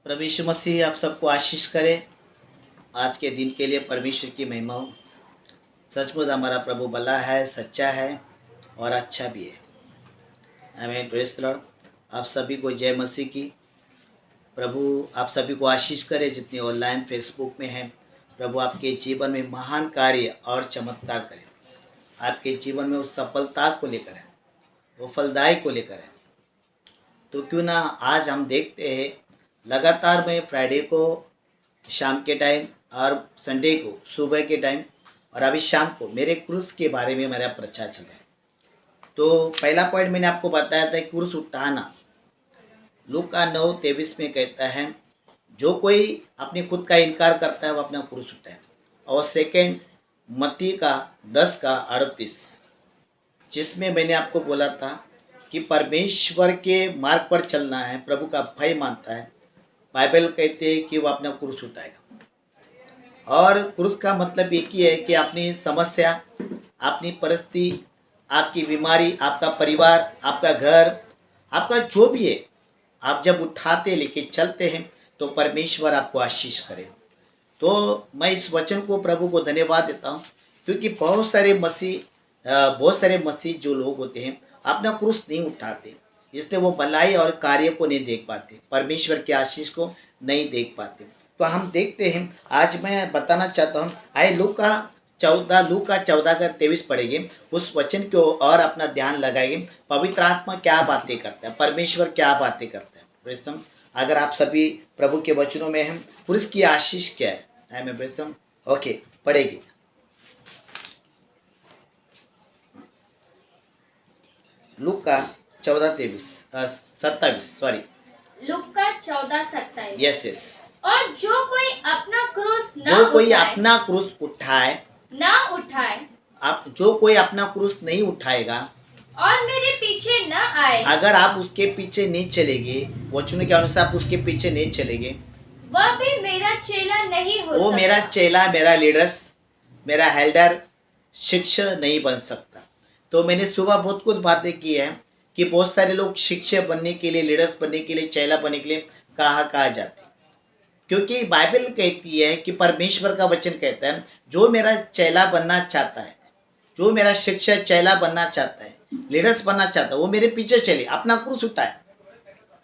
प्रभु यीशु मसीह आप सबको आशीष करे। आज के दिन के लिए परमेश्वर की महिमा हो। सचमुच हमारा प्रभु भला है, सच्चा है और अच्छा भी है। आमीन। Praise the Lord. आप सभी को जय मसीह की। प्रभु आप सभी को आशीष करे जितने ऑनलाइन फेसबुक में हैं। प्रभु आपके जीवन में महान कार्य और चमत्कार करें। आपके जीवन में उस सफलता को लेकर है, वो फलदायी को लेकर है। तो क्यों ना आज हम देखते हैं, लगातार मैं फ्राइडे को शाम के टाइम और संडे को सुबह के टाइम और अभी शाम को मेरे क्रूस के बारे में मेरा प्रचार चल रहा है। तो पहला पॉइंट मैंने आपको बताया था, क्रूस उठाना। लूका 9:23 में कहता है, जो कोई अपने खुद का इनकार करता है वो अपना क्रूस उठाए। और सेकंड मत्ती का 10:38, जिसमें मैंने आपको बोला था कि परमेश्वर के मार्ग पर चलना है, प्रभु का भय मानता है। बाइबल कहते हैं कि वो अपना क्रूस उठाएगा। और क्रूस का मतलब एक ही है कि अपनी समस्या, अपनी परिस्थिति, आपकी बीमारी, आपका परिवार, आपका घर, आपका जो भी है, आप जब उठाते लेके चलते हैं तो परमेश्वर आपको आशीष करे। तो मैं इस वचन को प्रभु को धन्यवाद देता हूँ, क्योंकि बहुत सारे मसीह जो लोग होते हैं अपना क्रूस नहीं उठाते, इसलिए वो भलाई और कार्य को नहीं देख पाते, परमेश्वर की आशीष को नहीं देख पाते। तो हम देखते हैं, आज मैं बताना चाहता हूँ, आए लूका 14:23 पढ़ेंगे। उस वचन को और अपना ध्यान लगाएंगे। पवित्र आत्मा क्या बातें करता है, परमेश्वर क्या बातें करता है। प्रेस्तम, अगर आप सभी प्रभु के वचनों में हैं, पुरुष की आशीष क्या है मैं प्रेस्तम। ओके, पढ़ेंगे। लूका 14:27 सॉरी, लूका 14:27। यस। और जो कोई अपना क्रूस अपना क्रूस उठाए, आप जो कोई अपना क्रूस नहीं उठाएगा और मेरे पीछे न आए, अगर आप उसके पीछे नहीं चलेंगे, वचनों के अनुसार आप उसके पीछे नहीं चलेंगे, वह भी मेरा चेला नहीं हो वो सकता। मेरा चेला, मेरा लीडर्स, मेरा हेल्डर, शिक्षक नहीं बन सकता। तो मैंने सुबह बहुत कुछ बातें की है कि बहुत सारे लोग शिक्षक बनने के लिए, लीडर्स बनने के लिए, चेला बनने के लिए कहा जाते, क्योंकि बाइबल कहती है कि परमेश्वर का वचन कहता है, जो मेरा चेला बनना चाहता है, जो मेरा शिक्षक चेला बनना चाहता है, लीडर्स बनना चाहता है, वो मेरे पीछे चले, अपना क्रूस उठाए।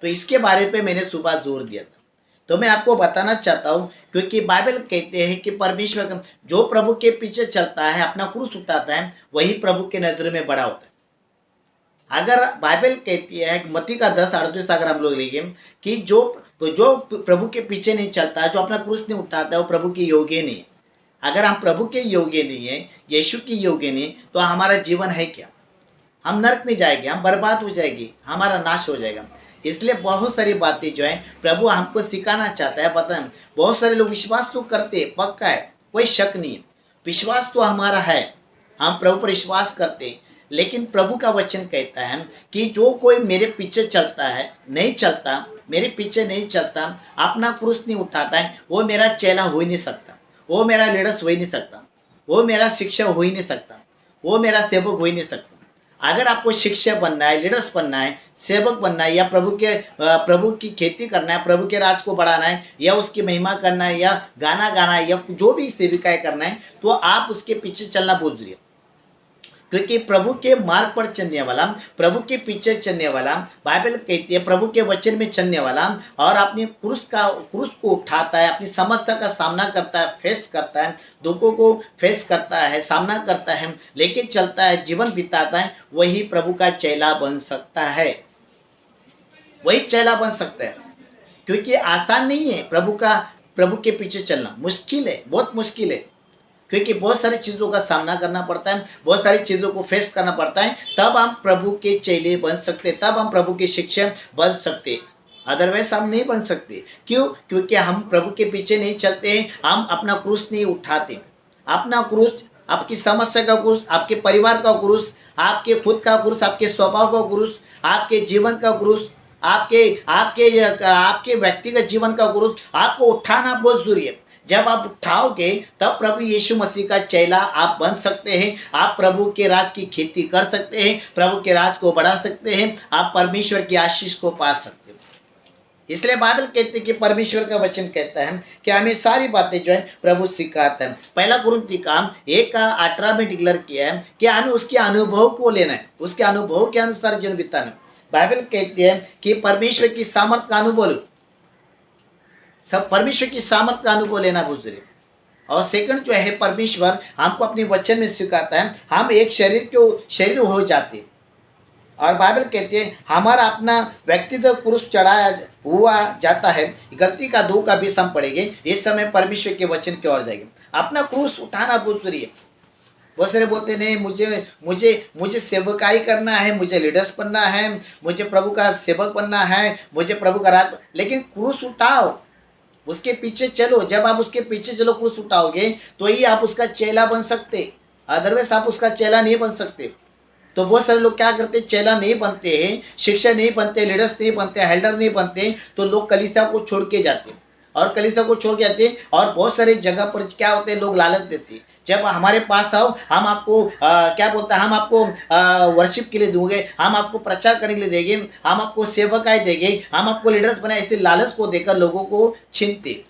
तो इसके बारे पे मैंने सुबह जोर दिया था। तो मैं आपको बताना चाहता हूँ, क्योंकि बाइबल कहते हैं कि परमेश्वर का जो प्रभु के पीछे चलता है, अपना क्रूस उठाता है, वही प्रभु के नजर में बड़ा होता है। अगर बाइबल कहती है कि मत्ती का 10:38 अगर हम लोग लेंगे कि जो प्रभु के पीछे नहीं चलता है, जो अपना क्रूस नहीं उठाता है, वो प्रभु के योग्य नहीं है। अगर हम प्रभु के योग्य नहीं है, यीशु के योग्य नहीं, तो हमारा जीवन है क्या? हम नरक में जाएंगे, हम बर्बाद हो जाएगी, हमारा नाश हो जाएगा। इसलिए बहुत सारी बातें जो है प्रभु हमको सिखाना चाहता है। पता है, बहुत सारे लोग विश्वास तो करते, पक्का है, कोई शक नहीं है, विश्वास तो हमारा है, हम प्रभु पर विश्वास करते। लेकिन प्रभु का वचन कहता है कि जो कोई मेरे पीछे चलता है, नहीं चलता, मेरे पीछे नहीं चलता, अपना क्रूस नहीं उठाता है, वो मेरा चेला हो ही नहीं सकता, वो मेरा लीडर हो ही नहीं सकता, वो मेरा शिक्षक हो ही नहीं सकता, वो मेरा सेवक हो ही नहीं सकता। अगर आपको शिक्षक बनना है, लीडर्स बनना है, सेवक बनना है, या प्रभु की खेती करना है, प्रभु के राज को बढ़ाना है, या उसकी महिमा करना है, या गाना गाना है, या जो भी सेविकाएं करना है, तो आप उसके पीछे चलना बहुत जरूरी है। क्योंकि प्रभु के मार्ग पर चलने वाला, प्रभु के पीछे चलने वाला, बाइबल कहती है प्रभु के वचन में चलने वाला, और अपने क्रूस को उठाता है, अपनी समस्या का सामना करता है, फेस करता है, दुखों को फेस करता है, सामना करता है, लेके चलता है, जीवन बिताता है, वही प्रभु का चेला बन सकता है, वही चेला बन सकता है। क्योंकि आसान नहीं है प्रभु के पीछे चलना, मुश्किल है, बहुत मुश्किल है। क्योंकि बहुत सारी चीज़ों का सामना करना पड़ता है, बहुत सारी चीज़ों को फेस करना पड़ता है, तब हम प्रभु के चेले बन सकते, तब हम प्रभु के शिक्षक बन सकते, अदरवाइज हम नहीं बन सकते। क्यों? क्योंकि हम प्रभु के पीछे नहीं चलते हैं, हम अपना क्रूस नहीं उठाते। अपना क्रूस, आपकी समस्या का क्रूस, आपके परिवार का क्रूस, आपके खुद का क्रूस, आपके स्वभाव का क्रूस, आपके जीवन का क्रूस, आपके व्यक्तिगत जीवन का क्रूस आपको उठाना बहुत जरूरी है। जब आप उठाओगे तब प्रभु यीशु मसीह का चेला आप बन सकते हैं, आप प्रभु के राज की खेती कर सकते हैं, प्रभु के राज को बढ़ा सकते हैं, आप परमेश्वर की आशीष को पा सकते हैं। इसलिए बाइबल कहते हैं कि परमेश्वर का वचन कहता है कि हमें सारी बातें जो है प्रभु सिखाता है। पहला कुरिन्थी काम 1:18 में डिक्लेयर किया है कि हमें उसके अनुभव को लेना है, उसके अनुभव के अनुसार जीवन बिताना है। बाइबल कहती है कि परमेश्वर की सामर्थ का अनुभव लो, सब परमेश्वर की सामर्थ का अनुभव लेना बहुत जरूरी है। और सेकंड जो है परमेश्वर हमको अपने वचन में सिखाता है, हम एक शरीर हो जाते हैं। और बाइबल कहते हैं हमारा अपना व्यक्तिगत क्रूस चढ़ाया हुआ जाता है। गलती का 2 का 20 हम पढ़ेंगे, इस समय परमेश्वर के वचन की ओर जाएंगे। अपना क्रूस उठाना बहुत जरूरी है। बहुत सारे बोलते नहीं, मुझे मुझे मुझे सेवकाई करना है, मुझे लीडर्स बनना है, मुझे प्रभु का सेवक बनना है, मुझे प्रभु का राज, लेकिन क्रूस उठाओ, उसके पीछे चलो। जब आप उसके पीछे चलो, क्रूस उठाओगे तो ही आप उसका चेला बन सकते, अदरवाइज आप उसका चेला नहीं बन सकते। तो बहुत सारे लोग क्या करते हैं, चेला नहीं बनते हैं, शिक्षक नहीं बनते, लीडर्स नहीं बनते, हेल्डर नहीं बनते, तो लोग कलीसिया को छोड़ के जाते हैं। और कलीसिया को छोड़ के आते हैं और बहुत सारे जगह पर क्या होते हैं, लोग लालच देते हैं, जब हमारे पास आओ हम आपको क्या बोलता है, हम आपको वर्शिप के लिए दोगे, हम आपको प्रचार करने के लिए देंगे, हम आपको सेवकाई देंगे, हम आपको लीडर्स बनाए, ऐसे लालच को देकर लोगों को छीनते।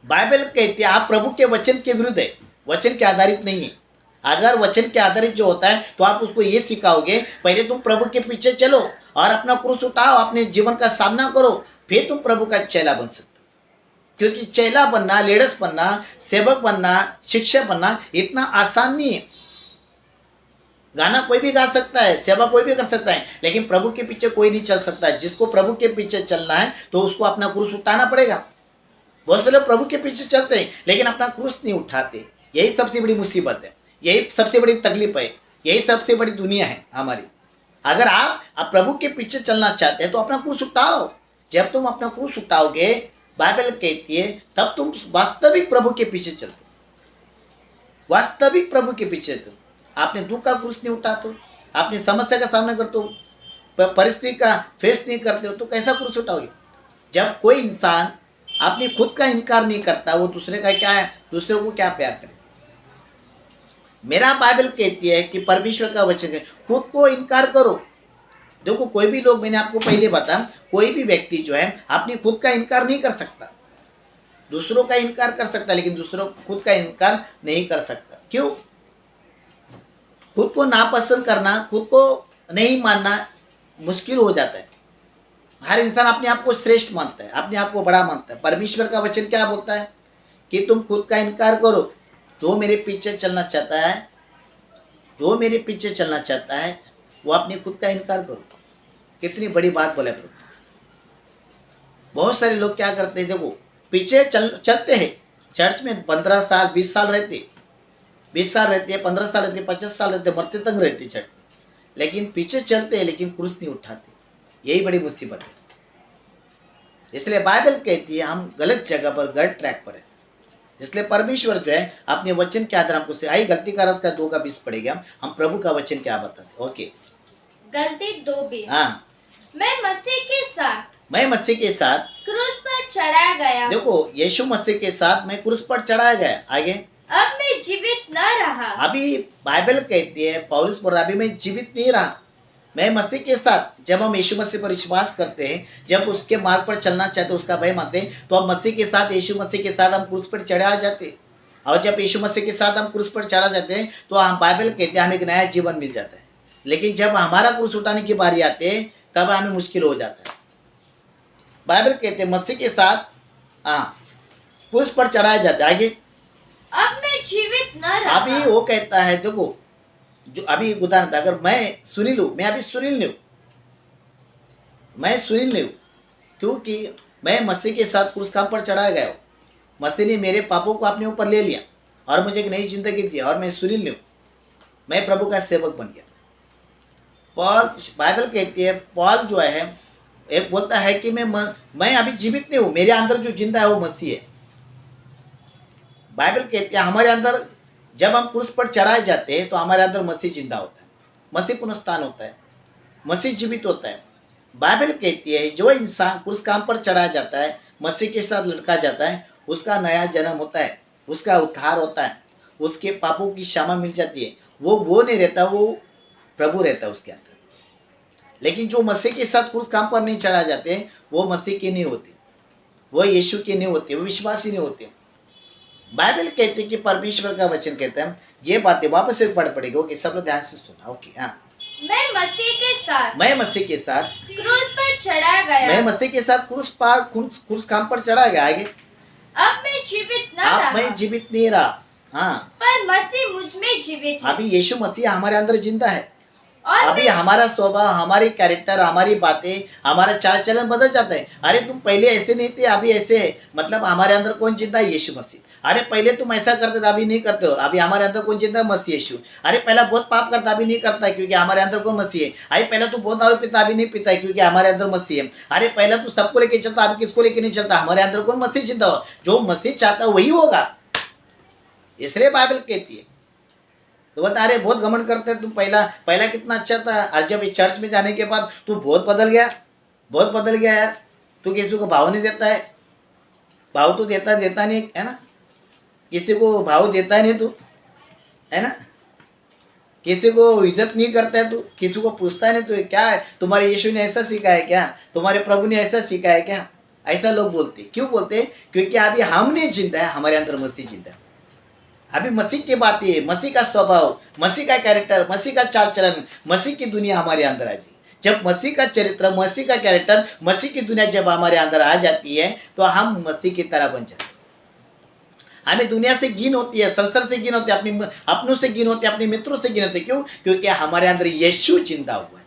बाइबल कहती है आप प्रभु के वचन के विरुद्ध है, वचन के आधारित नहीं है। अगर वचन के आधारित जो होता है तो आप उसको ये सिखाओगे, पहले तुम प्रभु के पीछे चलो और अपना क्रूस उठाओ, अपने जीवन का सामना करो, फिर तुम प्रभु का चेला बन सकते हो। क्योंकि चेला बनना, लीडर्स बनना, सेवक बनना, शिक्षक बनना इतना आसान नहीं है। गाना कोई भी गा सकता है, सेवा कोई भी कर सकता है, लेकिन प्रभु के पीछे कोई नहीं चल सकता है। जिसको प्रभु के पीछे चलना है तो उसको अपना क्रूस उठाना पड़ेगा। बहुत से लोग प्रभु के पीछे चलते हैं लेकिन अपना क्रूस नहीं उठाते। यही सबसे बड़ी मुसीबत है, यही सबसे बड़ी तकलीफ है, यही सबसे बड़ी दुनिया है हमारी। अगर आप प्रभु के पीछे चलना चाहते हैं तो अपना क्रूस उठाओ। जब तुम अपना क्रूस उठाओगे, बाइबल कहती है, तब तुम वास्तविक प्रभु के पीछे चलते, वास्तविक प्रभु के पीछे। तुम आपने दुख का क्रूस नहीं उठाते हो, आपने समस्या का सामना करते हो, परिस्थिति का फेस नहीं करते हो, तो कैसा क्रूस उठाओगे? जब कोई इंसान अपनी खुद का इनकार नहीं करता, वो दूसरे का क्या है, दूसरे को क्या प्यार करे? मेरा बाइबल कहती है कि परमेश्वर का वचन है, खुद को इनकार करो। देखो कोई भी लोग, मैंने आपको पहले बताया, कोई भी व्यक्ति जो है अपनी खुद का इनकार नहीं कर सकता, दूसरों का इनकार कर सकता, लेकिन दूसरों खुद का इनकार नहीं कर सकता। क्यों? खुद को नापसंद करना, खुद को नहीं मानना मुश्किल हो जाता है। हर इंसान अपने आप को श्रेष्ठ मानता है, अपने आप को बड़ा मानता है। परमेश्वर का वचन क्या बोलता है कि तुम खुद का इनकार करो। जो मेरे पीछे चलना चाहता है, जो मेरे पीछे चलना चाहता है, वो अपने खुद का इनकार करो। कितनी बड़ी बात बोले प्रभु। बहुत सारे लोग क्या करते हैं, देखो पीछे चलते हैं, चर्च में 15 साल 20 साल रहते, 20 साल रहते हैं, 15 साल रहते, 50 साल रहते, मरते तक रहते चर्च, लेकिन पीछे चलते हैं लेकिन क्रूस नहीं उठाते। यही बड़ी मुसीबत है। इसलिए बाइबल कहती है हम गलत जगह पर, गलत ट्रैक पर है। इसलिए परमेश्वर जो है अपने वचन के आधार हमको से आई गलती का रस का 2 का 20 पड़ेगा। हम प्रभु का वचन क्या बताते? ओके, गलती 2:20। हाँ, मैं मसीह के साथ क्रूस पर चढ़ाया गया। देखो यीशु मसीह के साथ मैं क्रूस पर चढ़ाया गया। आगे, अब मैं जीवित न रहा। अभी बाइबल कहती है, पौलुस बोल रहा, अभी मैं जीवित नहीं रहा, मैं मसीह के साथ। जब हम यीशु मसीह पर विश्वास करते हैं, जब उसके मार्ग पर चलना चाहते हैं, उसका भय मानते हैं, तो हम मसीह के साथ, यीशु मसीह के साथ हम क्रूस पर चढ़ा जाते हैं। और जब यीशु मसीह के साथ हम क्रूस पर चढ़ा जाते हैं तो हम, बाइबल कहते हैं, हमें एक नया जीवन मिल जाता है। लेकिन जब हमारा क्रूस उठाने की बारी आती है तब हमें मुश्किल हो जाता है। बाइबल कहते हैं मसीह के साथ क्रूस पर चढ़ाया जाता है। आगे, अब मैं जीवित न रहा। अभी वो कहता है, देखो जो अभी उदाहरण था, अगर मैं सुनील हूँ, मैं अभी सुनील नहीं हूँ, मैं सुनील नहीं हूँ, क्योंकि मैं मसीह के साथ क्रूस काम पर चढ़ाया गया हूँ। मसीह ने मेरे पापों को अपने ऊपर ले लिया और मुझे एक नई जिंदगी दी, और मैं सुनील नहीं हूँ, मैं प्रभु का सेवक बन गया। पॉल, बाइबल कहती है, पॉल जो है एक बोलता है कि मैं अभी जीवित नहीं हूँ, मेरे अंदर जो जिंदा है वो मसीह है। बाइबल कहती है हमारे अंदर जब हम क्रूस पर चढ़ाए जाते हैं तो हमारे अंदर मसीह जिंदा होता है, मसीह पुनरुत्थान होता है, मसीह जीवित होता है। बाइबल कहती है जो इंसान क्रूस काम पर चढ़ाया जाता है, मसीह के साथ लटका जाता है, उसका नया जन्म होता है, उसका उद्धार होता है, उसके पापों की क्षमा मिल जाती है। वो नहीं रहता, वो प्रभु रहता है उसके अंदर। लेकिन जो मसीह के साथ उस काम पर नहीं चढ़ा जाते वो मसीह के नहीं होते, वो यीशु के नहीं होते, वो विश्वासी नहीं होते। बाइबल कहते हैं कि परमेश्वर का वचन कहता है, ये बातें वापस से पढ़ पड़ेगी। ओके, सब लोग ध्यान से सुना। ओके, हाँ। मैं मसीह के साथ क्रूस पर चढ़ा गया। मैं मसीह के साथ क्रूस काम पर चढ़ा गया। आगे, अब मैं जीवित न अब रहा, मैं जीवित नहीं रहा, हाँ, पर मसीह मुझ में जीवित है। अभी यीशु मसीह हमारे अंदर जिंदा है। और अभी हमारा स्वभाव, हमारी कैरेक्टर, हमारी बातें, हमारा चाल चलन बदल जाता है। अरे तुम पहले ऐसे नहीं थे, अभी ऐसे है। मतलब हमारे अंदर कौन जिंदा है? यीशु मसीह। अरे पहले तुम ऐसा करते थे, अभी नहीं करते हो। अभी हमारे अंदर कौन जिंदा है? मसीह यीशु। अरे पहला बहुत पाप करता, अभी नहीं करता है, क्योंकि हमारे अंदर कौन? मसीह है। अरे पहला तू बहुत दारू पीता, अभी नहीं पीता है, क्योंकि हमारे अंदर मसीह है। अरे पहला तू सबको लेके चलता, अभी किसको लेके नहीं चलता? हमारे अंदर कौन? मसीह जिंदा हो। जो मसीह चाहता है वही होगा, इसलिए बाइबल कहती है। तो बता रहे बहुत घमंड करते हैं, तुम पहला कितना अच्छा था, और जब इस चर्च में जाने के बाद तू बहुत बदल गया यार। तू किसी को भाव नहीं देता है, भाव तो देता नहीं है ना, किसी को भाव देता नहीं तू, है ना, किसी को इज्जत नहीं करता है तू, किसी को पूछता नहीं तू। क्या है, तुम्हारे यीशु ने ऐसा सीखा है क्या? तुम्हारे प्रभु ने ऐसा सीखा है क्या? ऐसा लोग बोलते। क्यों बोलते? क्योंकि अभी हम नहीं जिंदा है, हमारे अंदर मसीह जिंदा है। अभी मसीह की बातें, मसीह का स्वभाव, मसीह का कैरेक्टर, मसीह का चाल चलन, मसीह की दुनिया हमारे अंदर आ जाए। जब मसीह का चरित्र, मसीह का कैरेक्टर, मसीह की दुनिया जब हमारे अंदर आ जाती है तो हम मसीह की तरह बन जाते हैं। हमें दुनिया से घिन होती है, संसार से घिन होती है, अपनों से घिन होती है, अपने मित्रों से घिन होती है। क्यों? क्योंकि हमारे अंदर यीशु जिंदा हुआ है।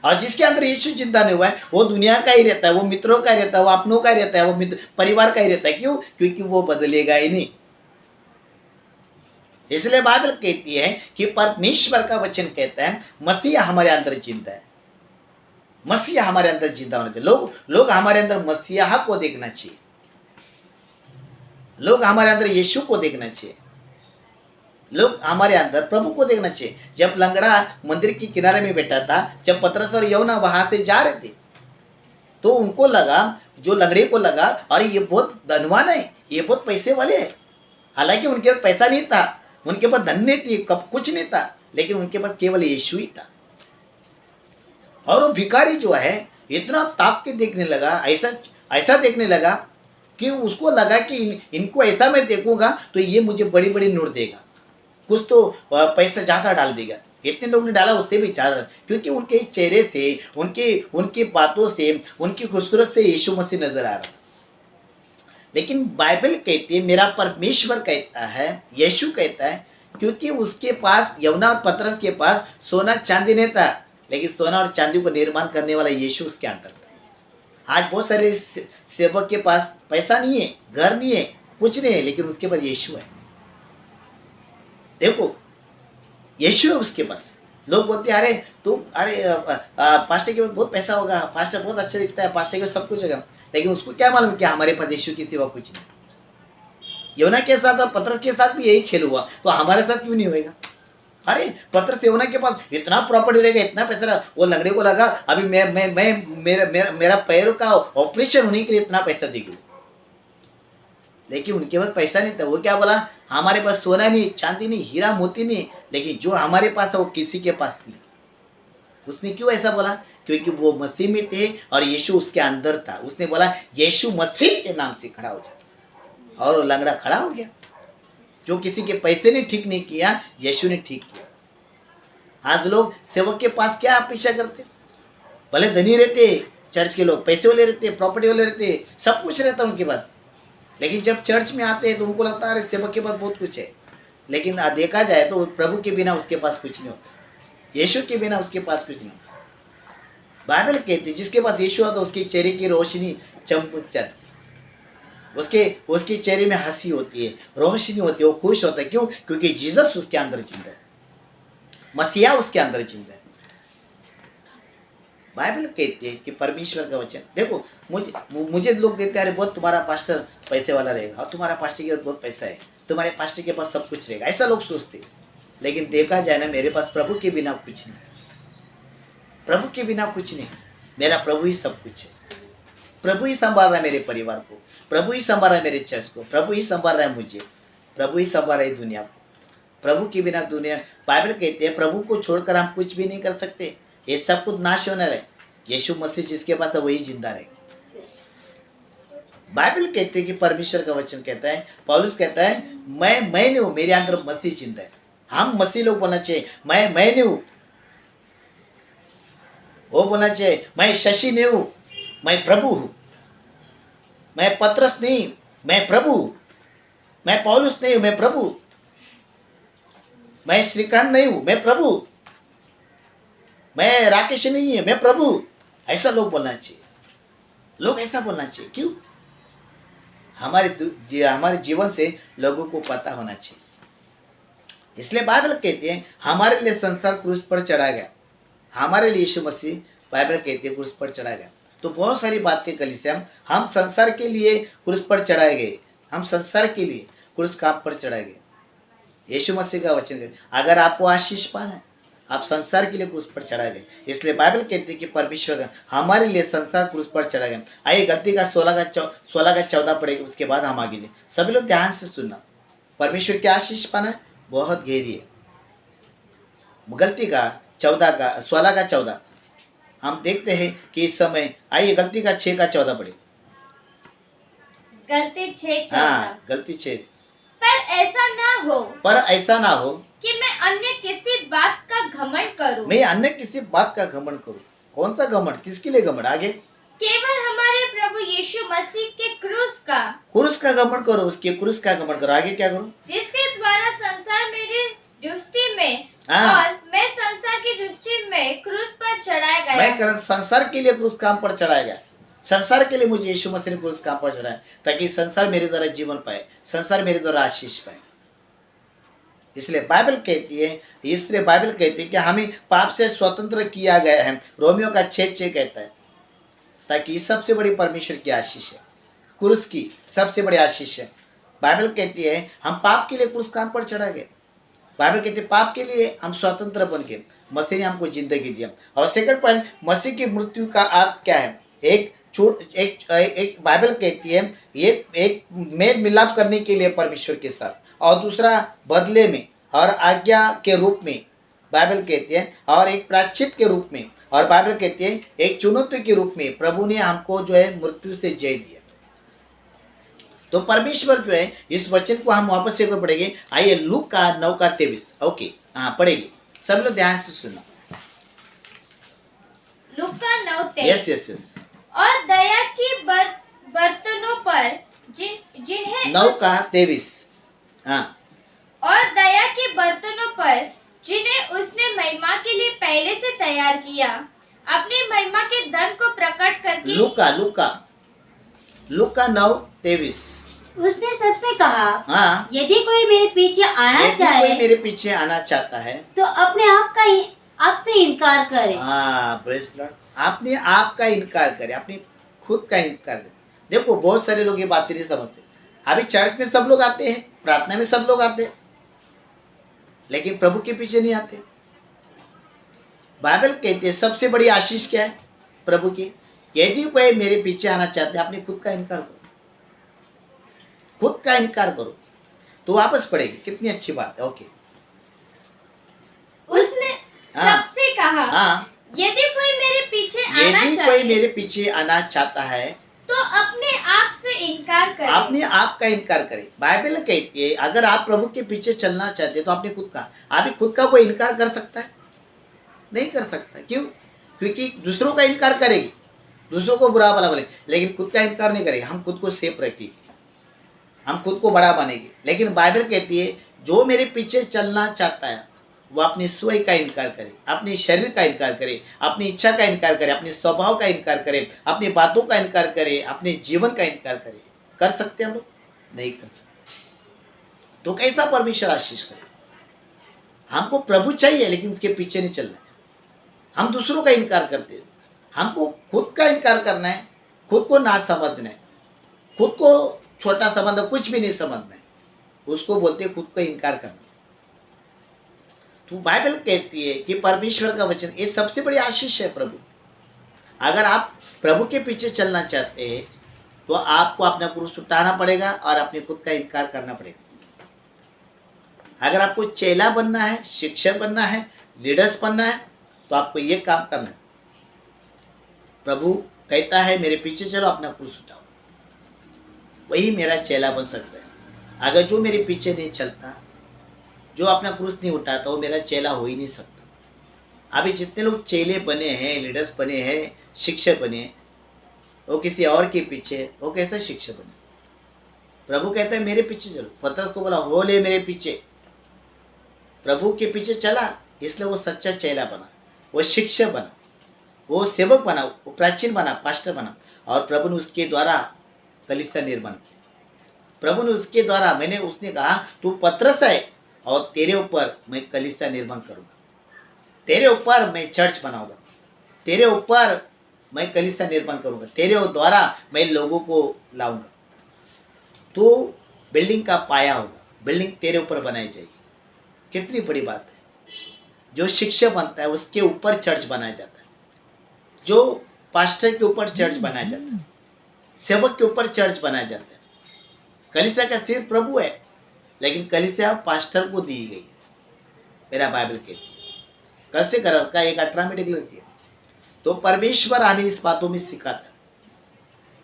और जिसके अंदर यीशु जिंदा नहीं हुआ है वो दुनिया का ही रहता है, वो मित्रों का ही रहता है, वो अपनों का ही रहता है, वो मित्र परिवार का ही रहता है। क्यों? क्योंकि वो बदलेगा ही नहीं। इसलिए बाइबल कहती है कि परमेश्वर का वचन कहता है मसीह हमारे अंदर जिंदा है, मसीह हमारे अंदर जिंदा होना चाहिए। लोग हमारे अंदर मसीहा को देखना चाहिए, लोग हमारे अंदर यीशु को देखना चाहिए, लोग हमारे अंदर प्रभु को देखना चाहिए। जब लंगड़ा मंदिर के किनारे में बैठा था, जब पतरस और यूहन्ना वहां से जा रहे थे, तो उनको लगा, जो लंगड़े को लगा, अरे ये बहुत धनवान है, ये बहुत पैसे वाले है। हालांकि उनके पास पैसा नहीं था, उनके पास धन नहीं थी, कब कुछ नहीं था, लेकिन उनके पास केवल यीशु ही था। और वो भिखारी जो है इतना ताक के देखने लगा, ऐसा देखने लगा कि उसको लगा कि इनको ऐसा मैं देखूंगा तो ये मुझे बड़ी बड़ी नोट देगा, कुछ तो पैसा ज़्यादा डाल देगा। इतने लोग ने डाला, उससे भी ज़्यादा, क्योंकि उनके चेहरे से, उनकी बातों से, उनकी खूबसूरत से यीशु मसीह नजर आ रहा। लेकिन बाइबल कहती है, मेरा परमेश्वर कहता है, यीशु कहता है, क्योंकि उसके पास, यूहन्ना और पतरस के पास सोना चांदी नहीं था, लेकिन सोना और चांदी को निर्माण करने वाला यीशु उसके अंदर था। आज बहुत सारे सेवक के पास पैसा नहीं है, घर नहीं है, कुछ नहीं है, लेकिन उसके पास यीशु है। देखो, यीशु है उसके पास। लोग बोलते हैं, अरे तुम, अरे पास्टर के पास बहुत पैसा होगा, पास्टर बहुत अच्छा दिखता है, पास्टर के पास सब कुछ होगा, लेकिन उसको क्या मालूम कि हमारे पास यीशु के सिवा कुछ नहीं। यूहन्ना के साथ और पतरस के साथ भी यही खेल हुआ, तो हमारे साथ क्यों नहीं होएगा? अरे पतरस, यूहन्ना के पास इतना प्रॉपर्टी रहेगा, इतना पैसा रहा, वो लंगड़े को लगा अभी मेरा पैर का ऑपरेशन होने के लिए इतना पैसा देगी, लेकिन उनके पास पैसा नहीं था। वो क्या बोला? हमारे पास सोना नहीं, चांदी नहीं, हीरा मोती नहीं, लेकिन जो हमारे पास है वो किसी के पास नहीं। उसने क्यों ऐसा बोला? क्योंकि वो मसीह में थे और यीशु उसके अंदर था। उसने बोला यीशु मसीह के नाम से खड़ा हो जाता, और वो लंगड़ा खड़ा हो गया। जो किसी के पैसे ने ठीक नहीं किया, यीशु ने ठीक किया। आज लोग सेवक के पास क्या अपेक्षा करते? भले धनी रहते, चर्च के लोग पैसे वाले रहते, प्रॉपर्टी वाले रहते, सब कुछ रहता उनके पास, लेकिन जब चर्च में आते हैं तो उनको लगता है अरे सेवक के पास बहुत कुछ है। लेकिन देखा जाए तो प्रभु के बिना उसके पास कुछ नहीं होता, यीशु के बिना उसके पास कुछ नहीं होता। बाइबल कहती है जिसके पास यीशु होता उसके चेहरे की रोशनी चमक जाती, उसके चेहरे में हंसी होती है, रोशनी होती है, वो खुश होता है। क्यों? क्योंकि जीसस उसके अंदर जिंदा है, मसीहा उसके अंदर जिंदा है। बाइबल कहती है कि परमेश्वर का वचन, देखो मुझे लोग कहते हैं अरे बहुत तुम्हारा पास्टर पैसे वाला रहेगा, और तुम्हारा पास्टर के पास बहुत पैसा है, तुम्हारे पास्टर के पास सब कुछ रहेगा, ऐसा लोग सोचते। लेकिन देखा जाए ना, मेरे पास प्रभु के बिना कुछ नहीं, प्रभु के बिना कुछ नहीं। मेरा प्रभु ही सब कुछ है। प्रभु ही संभाल रहा है मेरे परिवार को, प्रभु ही संभाल रहा है मेरे चर्च को, प्रभु ही संभाल रहा है मुझे, प्रभु ही संभाल रहा है दुनिया को। प्रभु के बिना दुनिया, बाइबल कहते हैं प्रभु को छोड़कर हम कुछ भी नहीं कर सकते। ये सब कुछ नाश होने रहे, यीशु मसीह जिसके पास है वही जिंदा रहेगा। बाइबल कहते हैं कि परमेश्वर का वचन कहता है, पौलुस कहता है मैं नहीं हूं, मेरे अंदर मसीह जिंदा है। हम मसीह लोग बोलना चाहिए मैं नहीं हूं, वो बोलना चाहिए मैं शशि नहीं हूं, मैं प्रभु हूं। मैं पतरस नहीं, मैं प्रभु। मैं पौलुस नहीं हूं, मैं प्रभु। मैं श्रीकांत नहीं हूं, मैं प्रभु। मैं राकेश नहीं है, मैं प्रभु। ऐसा लोग बोलना चाहिए, लोग ऐसा बोलना चाहिए। क्यों? हमारे जीवन से लोगों को पता होना चाहिए। इसलिए बाइबल कहती है हमारे लिए संसार क्रूस पर चढ़ा गया, हमारे लिए यीशु मसीह बाइबल कहती है क्रूस पर चढ़ा गया। तो बहुत सारी बातें कलीसिया हम संसार के लिए क्रूस पर चढ़ाए गए, हम संसार के लिए क्रूस काम पर चढ़ाए गए। यीशु मसीह का वचन है अगर आपको आशीष पाना है आप संसार के लिए क्रूस पर चढ़ाए गए। इसलिए बाइबल कहती है कि परमेश्वर हमारे लिए संसार क्रूस पर चढ़ा गया। आइए गलती का 16 का 14 पढ़ेगा, उसके बाद हम आगे जाए। सभी लोग ध्यान से सुनना, परमेश्वर की आशीष पाना है बहुत गहरी है। गलती का 16 का 14 हम देखते हैं कि इस समय, आइए गलती का 6 का 14 पढ़े। गलती 6:14। हाँ, गलती 6। पर ऐसा ना हो कि मैं अन्य किसी बात का घमंड करूं। मैं अन्य किसी बात का घमंड करूं। कौन सा घमंड? किसके लिए घमंड? आगे केवल हमारे प्रभु यीशु मसीह के क्रूस का घमंड करो, उसके क्रूस का घमंड करो। आगे क्या करो? जिसके द्वारा संसार मेरी दृष्टि में हाँ। और मैं संसार की दृष्टि में क्रूस पर चढ़ाया गया। मैं संसार के लिए क्रूस काम पर चढ़ाया गया। संसार के लिए मुझे यीशु मसीह ने क्रूस काम पर चढ़ाया ताकि संसार मेरे द्वारा जीवन पाए, संसार मेरे द्वारा आशीष पाए। इसलिए बाइबल कहती है कि हमें पाप से स्वतंत्र किया गया है। रोमियो का 6:6 कहता है ताकि सबसे बड़ी परमेश्वर की आशीष है, क्रूस की सबसे बड़ी आशीष है। बाइबल कहती है हम पाप के लिए क्रूस काम पर चढ़ा गए। बाइबल कहती है पाप के लिए हम स्वतंत्र बन गए, मसीह ने हमको जिंदगी दिया। और सेकंड पॉइंट, मसीह की मृत्यु का अर्थ क्या है? एक बाइबल कहती है एक मेल मिलाप करने के लिए परमेश्वर के साथ, और दूसरा बदले में और आज्ञा के रूप में बाइबल कहती है, और एक प्रायश्चित के रूप में, और बाइबल कहती है एक चुनौती के रूप में प्रभु ने हमको जो है मृत्यु से जय दिया। तो परमेश्वर जो है इस वचन को हम वापस से पढ़ेंगे। आइए लूक का 9 का 23। ओके, हाँ पढ़ेंगे, सब लोग ध्यान से सुनना। लूक का 9:23। यस। और दया की बर्तनों पर जिन्हें 9 का 23। हाँ। और दया के बर्तनों पर जिन्हें उसने महिमा के लिए पहले से तैयार किया, अपनी महिमा के धन को प्रकट करके। लूक का 9:23। उसने सबसे कहा, हाँ, यदि कोई मेरे पीछे आना चाहता है तो अपने आप से इनकार करे। हाँ, प्रेज़ लॉर्ड। अपने आप का इनकार करे, अपने खुद का इनकार करे। देखो बहुत सारे लोग ये बातें नहीं समझते। अभी चर्च में सब लोग आते हैं, प्रार्थना में सब लोग आते हैं, लेकिन प्रभु के पीछे नहीं आते। बाइबल कहती है सबसे बड़ी आशीष क्या है प्रभु की? यदि कोई मेरे पीछे आना चाहते हैं अपने खुद का इनकार करो, खुद का इनकार करो। तो वापस पढ़ेगी, कितनी अच्छी बात है। ओके, उसने सबसे कहा, हाँ, यदि कोई मेरे पीछे आना चाहता है तो अपने आप से इनकार करे। अपने आप का इनकार करे। बाइबल कहती है अगर आप प्रभु के पीछे चलना चाहते हैं तो अपने खुद का, आप खुद का कोई इनकार कर सकता है? नहीं कर सकता। क्यों? क्योंकि दूसरों का इनकार करेगी, दूसरों को बुरा भला बोले, लेकिन खुद का इनकार नहीं करेगी। हम खुद को सेफ रखेंगे, हम खुद को बड़ा बनेंगे। लेकिन बाइबल कहती है जो मेरे पीछे चलना चाहता है वो अपनी स्वयं का इनकार करे, अपने शरीर का इनकार करे, अपनी इच्छा का इनकार करे, अपने स्वभाव का इनकार करे, अपनी बातों का इनकार करे, अपने जीवन का इनकार करे। कर सकते हम लोग? नहीं कर सकते। तो कैसा परमेश्वर आशीष करे? हमको प्रभु चाहिए लेकिन उसके पीछे नहीं चलना है। हम दूसरों का इनकार करते हैं, हमको खुद का इनकार करना है, खुद को ना समझना है, खुद को छोटा समझना, कुछ भी नहीं समझना है, उसको बोलते हैं खुद को इनकार करना। तो बाइबल कहती है कि परमेश्वर का वचन ये सबसे बड़ी आशीष है प्रभु। अगर आप प्रभु के पीछे चलना चाहते हैं तो आपको अपना क्रूस उठाना पड़ेगा और अपने खुद का इनकार करना पड़ेगा। अगर आपको चेला बनना है, शिक्षक बनना है, लीडर्स बनना है, तो आपको ये काम करना है। प्रभु कहता है मेरे पीछे चलो, अपना क्रूस उठाओ, वही मेरा चेला बन सकता है। अगर जो मेरे पीछे नहीं चलता, जो अपना क्रूस नहीं उठाता, वो मेरा चेला हो ही नहीं सकता। अभी जितने लोग चेले बने हैं, लीडर्स बने हैं, शिक्षक बने हैं, वो किसी और के पीछे, वो कैसा शिक्षक बने? प्रभु कहता है मेरे पीछे चलो। पतरस को बोला हो ले मेरे पीछे, प्रभु के पीछे चला, इसलिए वो सच्चा चेला बना, वो शिक्षक बना, वो सेवक बना, वो प्राचीन बना, पास्टर बना। और प्रभु ने उसके द्वारा कलीसिया निर्माण किया। प्रभु ने उसके द्वारा उसने कहा तू पतरस है और तेरे ऊपर मैं कलीसिया निर्माण करूंगा, तेरे ऊपर मैं चर्च बनाऊंगा, तेरे ऊपर मैं कलीसिया निर्माण करूंगा, तेरे द्वारा मैं लोगों को लाऊंगा। तो बिल्डिंग का पाया होगा, बिल्डिंग तेरे ऊपर बनाई जाएगी। कितनी बड़ी बात है। जो शिक्षक बनता है उसके ऊपर चर्च बनाया जाता है, जो पास्टर के ऊपर चर्च बनाया जाता है, सेवक के ऊपर चर्च बनाया जाता है। कलीसिया का सिर्फ प्रभु है, लेकिन कलीसिया पास्टर को दी गई है। मेरा बाइबल कहती है, कल से कर का 1:18 में डिक्लेयर किया। तो परमेश्वर हमें इस बातों में सिखाता है।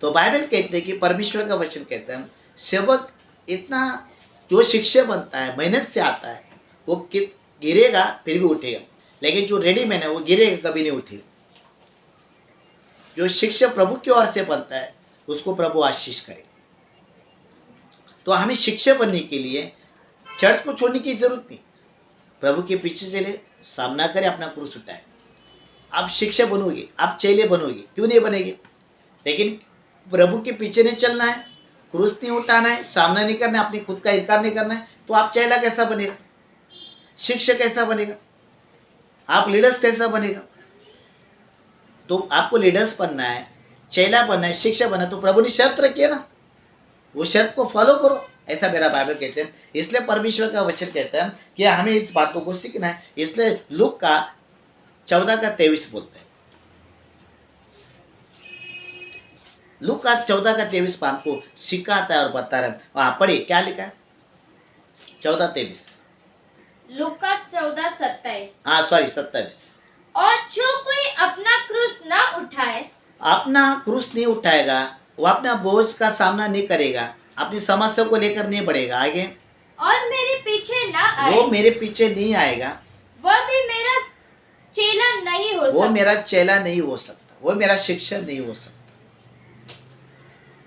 तो बाइबल कहते हैं कि परमेश्वर का वचन कहता है सेवक इतना, जो शिक्षक बनता है मेहनत से आता है, वो गिरेगा फिर भी उठेगा, लेकिन जो रेडीमेड है वो गिरेगा कभी नहीं उठेगा। जो शिक्षक प्रभु की ओर से बनता है उसको प्रभु आशीष करे। तो हमें शिक्षक बनने के लिए चर्च को छोड़ने की जरूरत नहीं, प्रभु के पीछे चले, सामना करें, अपना क्रूस उठाए। आप शिक्षक बनोगे, आप चेले बनोगे, क्यों नहीं बनेंगे? लेकिन प्रभु के पीछे नहीं चलना है, क्रूस नहीं उठाना है, सामना नहीं करना है, अपनी खुद का इनकार नहीं करना है, तो आप चेला कैसा बनेगा? शिक्षक कैसा बनेगा? आप लीडर्स कैसा बनेगा? तो आपको लीडर्स बनना है, चेला बनना है, शिक्षक बनना है, तो प्रभु ने शर्त रखी है ना, वो शर्त को फॉलो करो, ऐसा मेरा बाइबल कहते हैं। इसलिए परमेश्वर का वचन कहता है कि हमें इस बातों को सीखना है। इसलिए लूक का 14:23 बोलते हैं, लूक का 14:23 हमको सिखाता है और बता रहा है। वहां पढ़िए क्या लिखा है, 14:23। लूका 14:27। हाँ सॉरी 27। और जो कोई अपना क्रूस न उठाए, अपना क्रूस नहीं उठाएगा, वो अपना बोझ का सामना नहीं करेगा, अपनी समस्या को लेकर नहीं बढ़ेगा आगे, और मेरे पीछे न आए, वो मेरे पीछे नहीं आएगा, वह भी मेरा चेला नहीं हो वो सकता। मेरा चेला नहीं हो सकता, वो मेरा शिक्षक नहीं हो सकता,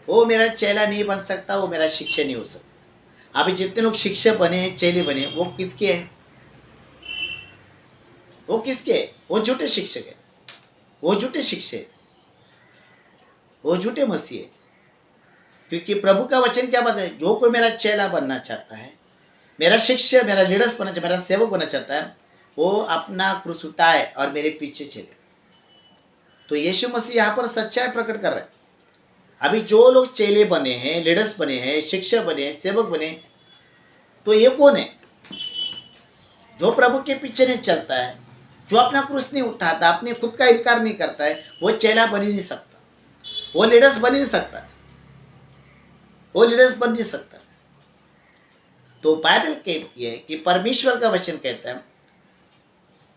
वो मेरा चेला नहीं बन सकता, वो मेरा शिक्षक नहीं हो सकता। अभी जितने लोग शिक्षक बने, चेले बने, वो किसके हैं? वो किसके हैं? वो झूठे शिक्षक है, वो झूठे शिक्षक है, वो झूठे मसीह है। क्योंकि प्रभु का वचन क्या बताए, जो कोई मेरा चेला बनना चाहता है, मेरा शिष्य, मेरा लीडर्स बनना चाहता है, मेरा सेवक बनना चाहता है, वो अपना क्रूस उठाए और मेरे पीछे चले। तो यीशु मसीह यहाँ पर सच्चाई प्रकट कर रहे हैं। अभी जो लोग चेले बने हैं, लीडर्स बने हैं, शिक्षक बने हैं, सेवक बने, तो ये कौन है? जो प्रभु के पीछे नहीं चलता है, जो अपना क्रूस नहीं उठाता, अपने खुद का इनकार नहीं करता है, वो चेला बन ही नहीं सकता, वो लीडर्स बन ही नहीं सकता, वो लीडर्स बन नहीं सकता। तो बाइबल कहती है कि परमेश्वर का वचन कहता है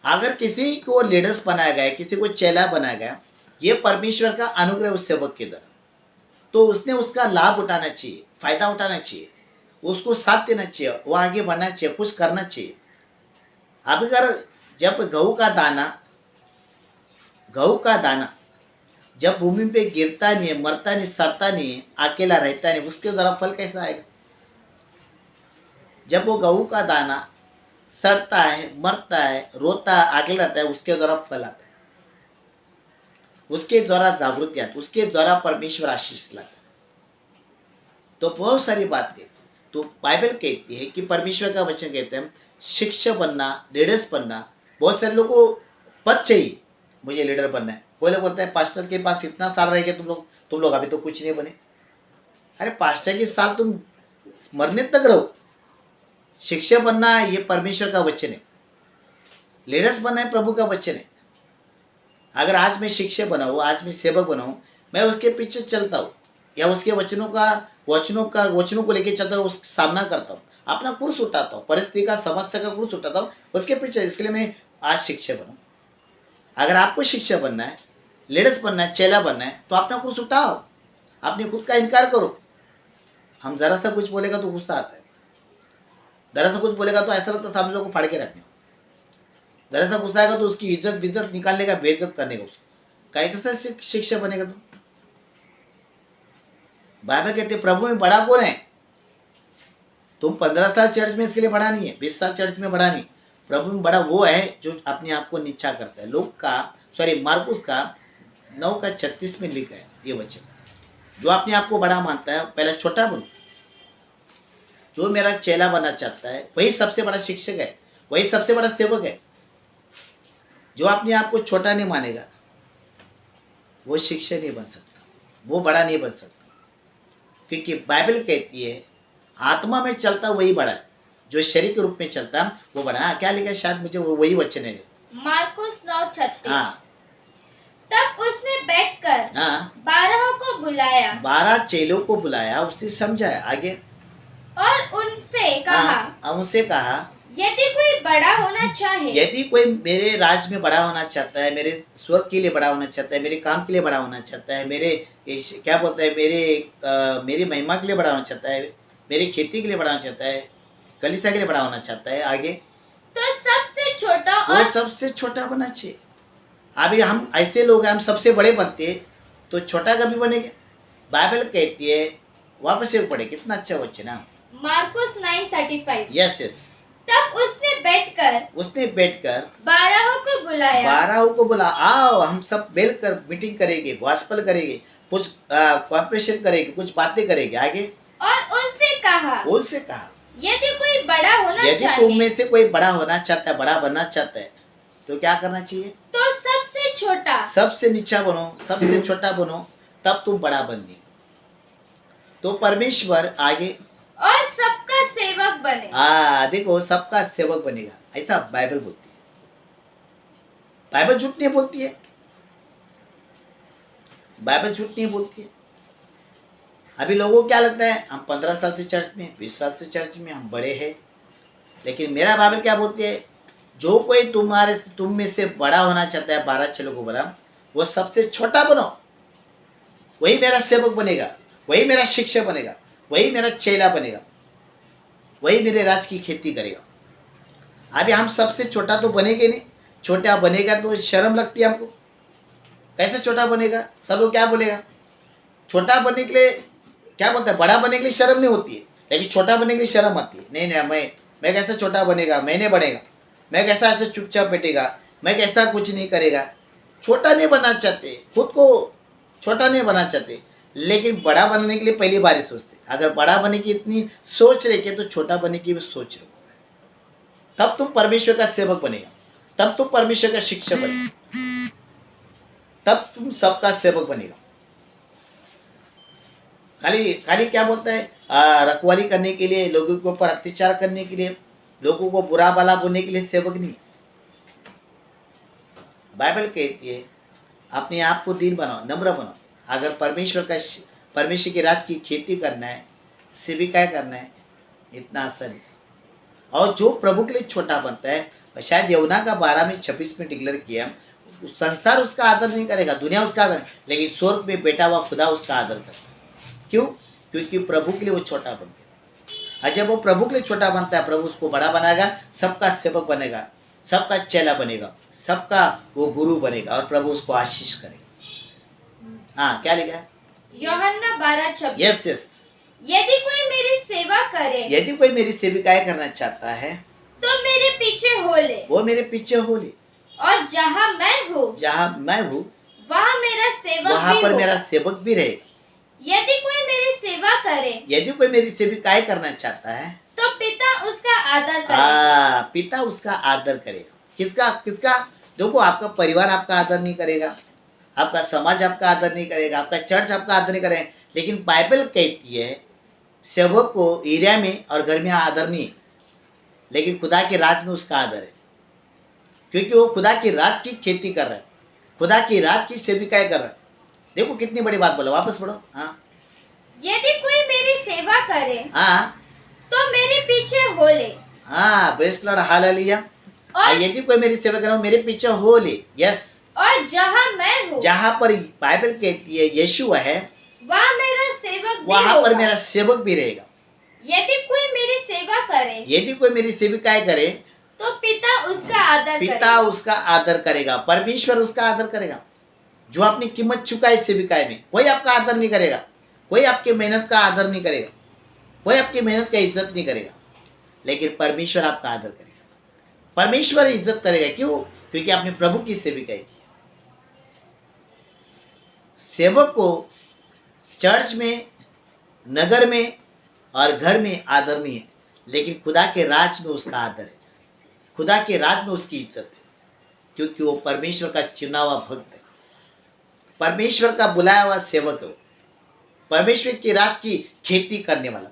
अगर किसी को लीडर्स बनाया गया, किसी को चेला बनाया गया, ये परमेश्वर का अनुग्रह उस सेवक के द्वारा, तो उसने उसका लाभ उठाना चाहिए, फायदा उठाना चाहिए, उसको साथ देना चाहिए, वो आगे बढ़ना चाहिए, कुछ करना चाहिए। अब अगर जब गेहूं का दाना जब भूमि पे गिरता नहीं है, मरता नहीं, सड़ता नहीं है, अकेला रहता नहीं, उसके द्वारा फल कैसा आएगा? जब वो गेहूं का दाना सड़ता है, मरता है, रोता है, अकेला रहता है, उसके द्वारा फल आता है, उसके द्वारा जागृति आती है, उसके द्वारा परमेश्वर आशीष लाता है। तो बहुत सारी बातें, तो बाइबल कहती है कि परमेश्वर का वचन कहते हैं शिक्षक बनना, लीडर्स बनना। बहुत सारे लोगों को पद चाहिए, मुझे लीडर बनना है। कोई लोग बोलता है पास्टर के पास इतना साल रह गया, तुम लोग अभी तो कुछ नहीं बने। अरे पास्टर के साल तुम मरने तक रहो। शिक्षक बनना ये परमेश्वर का वचन है, लीडर्स बनना है प्रभु का वचन है। अगर आज मैं शिक्षक बनाऊँ, आज मैं सेवक बनाऊँ, मैं उसके पीछे चलता हूँ या उसके वचनों को लेके चलता हूँ, उसका सामना करता हूँ, अपना क्रूस उठाता हूँ, परिस्थिति का, समस्या का क्रूस उठाता हूँ उसके पीछे। इसके लिए मैं आज शिक्षक बनूँ। अगर आपको शिक्षक बनना है, लीडर्स बनना है, चेला बनना है, तो अपना कुछ उठाओ, अपने खुद का इनकार करो। हम जरा सा कुछ बोलेगा तो गुस्सा आता है, जरा सा कुछ बोलेगा तो ऐसा लगता है सामने लोगों को फाड़ के रखने, जरा सा गुस्सा आएगा तो उसकी इज्जत निकालने का, बेइज्जत करने का, उसको काय कैसा शिक्षक बनेगा तुम? बाइबल कहते प्रभु में बड़ा कौन है? तुम 15 साल चर्च में इसके लिए बड़ा नहीं है, 20 साल चर्च में बड़ा नहीं। प्रभु में बड़ा वो है जो अपने आप को नीचा करता है। मार्कुस का 9:36 में लिखा है ये वचन, जो अपने आप को बड़ा मानता है पहले छोटा बनो। जो मेरा चेला बनना चाहता है वही सबसे बड़ा शिक्षक है, वही सबसे बड़ा सेवक है। जो अपने आप को छोटा नहीं मानेगा वो शिक्षक नहीं बन सकता, वो बड़ा नहीं बन सकता। क्योंकि बाइबल कहती है आत्मा में चलता वही बड़ा है, जो शरीर के रूप में चलता वो बड़ा। क्या लिखा है? शायद मुझे वही वचन है, मार्कुस 9:36। हाँ। तब उसने बैठकर 12 को बुलाया, 12 चेलों को बुलाया, उससे समझाया आगे, और उनसे कहा, उनसे कहा यदि कोई बड़ा होना चाहे, यदि कोई मेरे राज में बड़ा होना चाहता है, मेरे स्वर्ग के लिए बड़ा होना चाहता है, मेरे काम के लिए बड़ा होना चाहता है, मेरे क्या बोलता है, मेरी महिमा के लिए बड़ा होना चाहता है, मेरी खेती के लिए बड़ा होना चाहता है, कलीसिया के लिए बड़ा होना चाहता है, आगे तो सबसे छोटा वो सबसे छोटा बनना चाहिए। अभी हम ऐसे लोग हैं, हम सबसे बड़े बनते तो छोटा कभी बनेगा? बाइबल कहती है, वापस से पढ़े, कितना अच्छा वचन है, मार्कुस 9:35। यस। तब उसने बैठकर 12 को बुलाया, 12 को बुला, आओ हम सब मिलकर मीटिंग करेंगे, गॉस्पेल करेंगे, कुछ कॉर्पोरेशन करेंगे, कुछ बातें करेंगे, आगे और उनसे कहा यदि कोई बड़ा होना यदि चाहे, तुम में से कोई बड़ा होना चाहता है, बड़ा बनना चाहता है, तो क्या करना चाहिए? तो सबसे छोटा, सबसे नीचा बनो, सबसे छोटा बनो, तब तुम बड़ा बन। तो परमेश्वर आगे और सबका सेवक बने। देखो सबका सेवक बनेगा, ऐसा बाइबल बोलती है। बाइबल झूठ नहीं बोलती है, बाइबल झूठ नहीं बोलती है। अभी लोगों को क्या लगता है, हम 15 साल से चर्च में, 20 साल से चर्च में, हम बड़े हैं। लेकिन मेरा बाइबल क्या बोलती है, जो कोई तुम में से बड़ा होना चाहता है, 12 चेलों को बड़ा, वो सबसे छोटा बनो, वही मेरा सेवक बनेगा, वही मेरा शिक्षक बनेगा, वही मेरा चेला बनेगा, वही मेरे राज की खेती करेगा। अभी हम सबसे छोटा तो बनेंगे नहीं, छोटा बनेगा तो शर्म लगती है हमको। कैसे छोटा बनेगा? सब लोग क्या बोलेगा? छोटा बनने के लिए क्या बोलता है, बड़ा बनने के लिए शर्म नहीं होती है, लेकिन छोटा बनने के लिए शर्म आती है। नहीं, मैं कैसे छोटा बनेगा, मैं नहीं बनेगा, मैं कैसा ऐसे चुपचाप बैठेगा, मैं कैसा कुछ नहीं करेगा। छोटा नहीं बनना चाहते, खुद को छोटा नहीं बनना चाहते, लेकिन बड़ा बनने के लिए पहली बार ही सोचते। अगर बड़ा बनने की इतनी सोच रहे तो छोटा बनने की भी सोच रहे, तब तुम परमेश्वर का सेवक बनेगा, तब तुम परमेश्वर का शिक्षक बनेगा, तब तुम सबका सेवक बनेगा। खाली क्या बोलता है, रखवाली करने के लिए, लोगों के ऊपर अत्याचार करने के लिए, लोगों को बुरा भला बोलने के लिए सेवक नहीं। बाइबल कहती है अपने आप को दीन बनाओ, नम्र बनाओ। अगर परमेश्वर के राज की खेती करना है, सेविकाएं करना है, इतना आसान है। और जो प्रभु के लिए छोटा बनता है, शायद यमुना का 12:26 में डिक्लेयर किया, संसार उसका आदर नहीं करेगा, दुनिया उसका आदर, लेकिन स्वर्ग में बैठा हुआ खुदा उसका आदर करेगा। क्यों? क्योंकि प्रभु के लिए वो छोटा बन गया। और जब वो प्रभु के लिए छोटा बनता है, प्रभु उसको बड़ा बनाएगा, सबका सेवक बनेगा, सबका चेला बनेगा, सबका वो गुरु बनेगा, और प्रभु उसको आशीष करेगा। क्या लिखा है? यूहन्ना 12:26। यस। यदि कोई मेरी सेवा करे, यदि कोई मेरी सेविकाएं करना चाहता है, तो मेरे पीछे हो ले, वो मेरे पीछे हो ले, और जहाँ मैं हूँ वहाँ मेरा सेवक वहाँ भी पर हो। मेरा सेवक भी रहे। यदि कोई मेरी सेवा करे, यदि कोई मेरी सेविकाएं करना चाहता है, तो पिता उसका आदर करेगा। पिता उसका आदर करेगा। किसका? देखो, आपका परिवार आपका आदर नहीं करेगा, आपका समाज आपका आदर नहीं करेगा, आपका चर्च आपका आदर नहीं करेगा, लेकिन बाइबल कहती है सेवक को एरिया में और घर में आदर नहीं है, लेकिन खुदा के राज में उसका आदर है, क्योंकि वो खुदा के राज की खेती कर रहा है, खुदा की राज की सेविकाएं कर रहा है। देखो कितनी बड़ी बात बोला, वापस पढ़ो। यदि कोई मेरी सेवा करे, तो मेरे पीछे हो ले। Praise the Lord, hallelujah. और यदि कोई मेरी सेवा करे, मेरे पीछे हो ले। यस। और जहाँ मैं हूँ जहाँ पर बाइबल कहती है यीशु है, वहाँ मेरा सेवक भी वहां पर होगा। मेरा सेवक भी रहेगा। यदि कोई मेरी सेवा करे यदि कोई मेरी सेविकाएं करे तो पिता उसका आदर पिता करेगा। उसका आदर करेगा, परमेश्वर उसका आदर करेगा। जो आपने कीमत चुकाई सेविकाएं में, कोई आपका आदर नहीं करेगा, कोई आपकी मेहनत का आदर नहीं करेगा, कोई आपकी मेहनत का इज्जत नहीं करेगा, लेकिन परमेश्वर आपका आदर करेगा। परमेश्वर इज्जत करेगा। क्यों? क्योंकि आपने प्रभु की सेविकाएं की। सेवक को चर्च में, नगर में और घर में आदर नहीं है, लेकिन खुदा के राज में उसका आदर है, खुदा के राज में उसकी इज्जत है, क्योंकि वो परमेश्वर का चुना हुआ भक्त है, परमेश्वर का बुलाया हुआ सेवक है, परमेश्वर के राज की खेती करने वाला।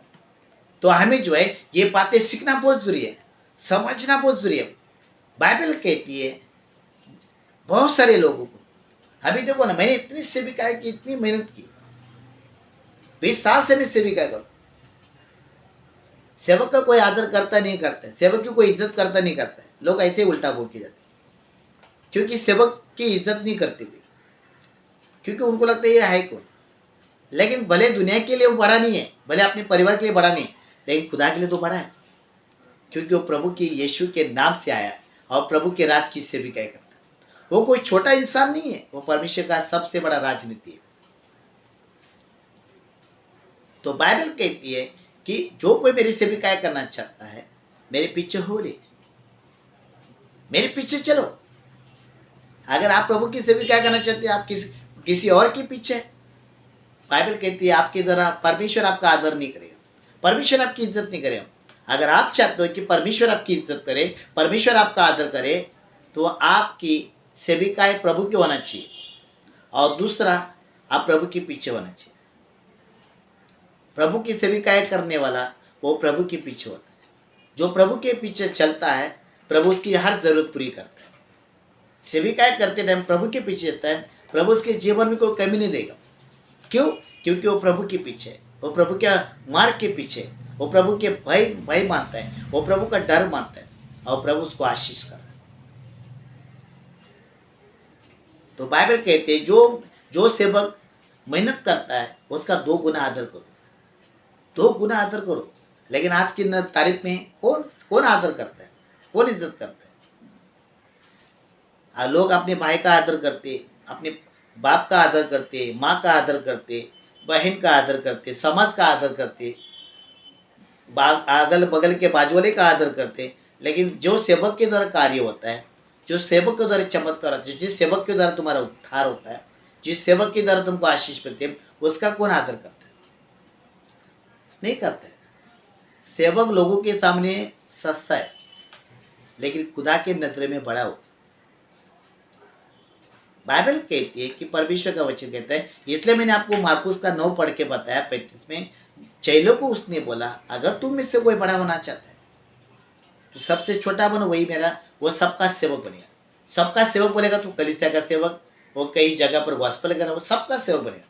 तो हमें जो है ये बातें सीखना बहुत जरूरी है, समझना बहुत जरूरी है। बाइबल कहती है बहुत सारे लोगों को, अभी देखो ना, मैंने इतनी सेविकाएं की, इतनी मेहनत की, 20 साल से मैं सेविका करूँ, सेवक का कोई आदर करता नहीं करता है, सेवक की कोई इज्जत करता नहीं करता है। लोग ऐसे ही उल्टा बोल के जाते हैं, क्योंकि सेवक की इज्जत नहीं करते कोई, क्योंकि उनको लगता है ये है कौन। लेकिन भले दुनिया के लिए वो बड़ा नहीं है, भले अपने परिवार के लिए बड़ा नहीं है, लेकिन खुदा के लिए तो बड़ा है, क्योंकि वो प्रभु के यीशु के नाम से आया और प्रभु के राज की सेविकाएं करता है। वो कोई छोटा इंसान नहीं है, वो परमेश्वर का सबसे बड़ा राजनीति है। तो बाइबल कहती है कि जो कोई मेरी सेविकाएं करना चाहता है, मेरे पीछे हो ले, मेरे पीछे चलो। अगर आप प्रभु की सेविकाएं करना चाहते हैं, आप किसी और के पीछे, बाइबल कहती है आपके द्वारा परमेश्वर आपका आदर नहीं करेगा, परमेश्वर आपकी इज्जत नहीं करेगा। अगर आप चाहते हो कि परमेश्वर आपकी इज्जत करे, परमेश्वर आपका आदर करे, तो आपकी सेविकाएं प्रभु की होना चाहिए, और दूसरा आप प्रभु के पीछे होना चाहिए। प्रभु की सेविकाएं करने वाला वो प्रभु के पीछे होता है। जो प्रभु के पीछे चलता है, प्रभु उसकी हर जरूरत पूरी करता है। सेविकाएं करते टाइम प्रभु के पीछे चलता है, प्रभु उसके जीवन में कोई कमी नहीं देगा। क्यों? क्योंकि वो प्रभु के पीछे है, वो प्रभु के मार्ग के पीछे है, वो प्रभु के भय मानता है, वो प्रभु का डर मानता है, और प्रभु उसको आशीष कर रहा है। तो बाइबल कहते हैं जो सेवक मेहनत करता है उसका 2 गुना आदर करो, 2 गुना आदर करो। लेकिन आज की तारीख में कौन आदर करता है, कौन इज्जत करता है? लोग अपने भाई का आदर करते, अपने बाप का आदर करते, माँ का आदर करते, बहन का आदर करते, समाज का आदर करते, अगल बगल के बाजू वाले का आदर करते। लेकिन जो सेवक के द्वारा कार्य होता है, जो सेवक के द्वारा चमत्कार होता है, जिस सेवक के द्वारा तुम्हारा उद्धार होता है, जिस सेवक के द्वारा तुमको आशीष मिलती है, उसका कौन आदर करता है? नहीं करता है। सेवक लोगों के सामने सस्ता है, लेकिन खुदा के नजर में बड़ा हो। बाइबल कहती है कि परमेश्वर का वचन कहता है, इसलिए मैंने आपको मार्कुस का 9 पढ़ के बताया 35 में। चेलों को उसने बोला, अगर तुम इससे कोई बड़ा होना चाहता है तो सबसे छोटा बनो, वही मेरा, वो सबका सेवक बनेगा। सबका सेवक बनेगा तो कलीसिया का सेवक, वो कई जगह पर गॉस्पेल करेगा, वो सबका सेवक बनेगा।